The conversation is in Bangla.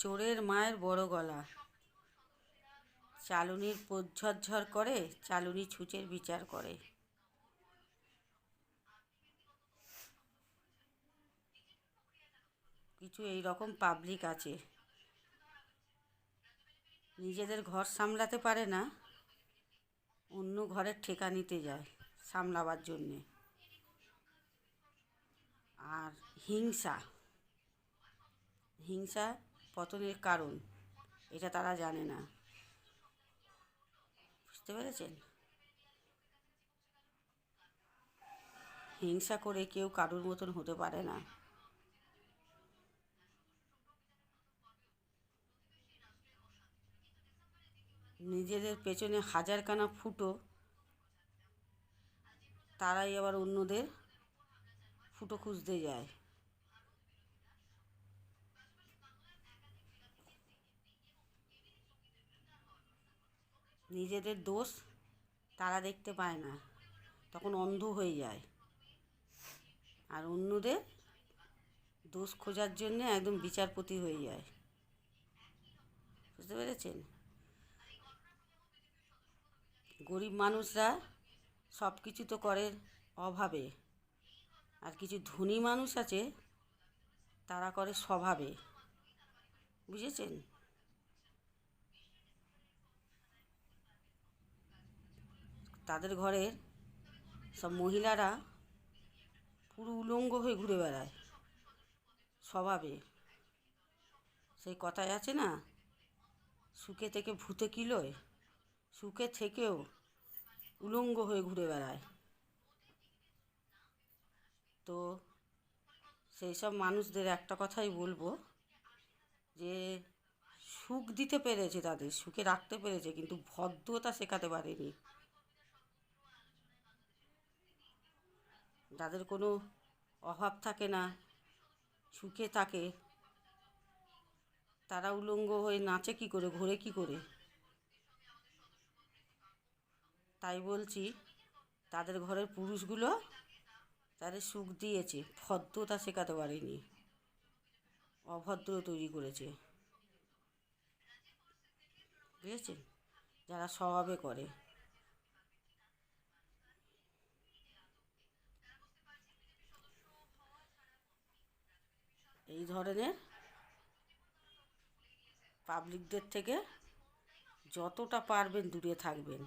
চোরের মায়ের বড় গলা, চালুনির পোত ঝরঝর করে, চালুনি ছুঁচের বিচার করে। কিছু এই রকম পাবলিক আছে, নিজেদের ঘর সামলাতে পারে না, অন্য ঘরের ঠেকা নিতে যায় সামলাবার জন্যে। আর হিংসা, হিংসা পতনের কারণ, এটা তারা জানে না। বুঝতে পেরেছেন? হিংসা করে কেউ কারোর মতন হতে পারে না। নিজেদের পেছনে হাজারখানা ফুটো, তারাই আবার অন্যদের ফুটো খুঁজতে যায়। নিজেদের দোষ তারা দেখতে পায় না, তখন অন্ধ হয়ে যায়, আর অন্যদের দোষ খোঁজার জন্যে একদম বিচারপতি হয়ে যায়। বুঝতে পেরেছেন? গরিব মানুষরা সব কিছু তো করে অভাবে, আর কিছু ধনী মানুষ আছে তারা করে স্বভাবে। বুঝেছেন? তাদের ঘরের সব মহিলারা পুরো উলঙ্গ হয়ে ঘুরে বেড়ায় স্বভাবে। সেই কথায় আছে না, সুখে থেকে ভূতে কিলোয়, সুখে থেকেও উলঙ্গ হয়ে ঘুরে বেড়ায়। তো সেই সব মানুষদের একটা কথাই বলবো, যে সুখ দিতে পেরেছে, তাদের সুখে রাখতে পেরেছে, কিন্তু ভদ্রতা শেখাতে পারেনি। যাদের কোনো অভাব থাকে না, সুখে থাকে, তারা উলঙ্গ হয়ে নাচে কী করে, ঘোরে কী করে? তাই বলছি, তাদের ঘরের পুরুষগুলো তাদের সুখ দিয়েছে, ভদ্রতা শেখাতে পারেনি, অভদ্র তৈরি করেছে। বুঝেছেন? যারা স্বভাবে করে। এই ধরনের পাবলিকদের থেকে যতটা পারবেন দূরে থাকবেন।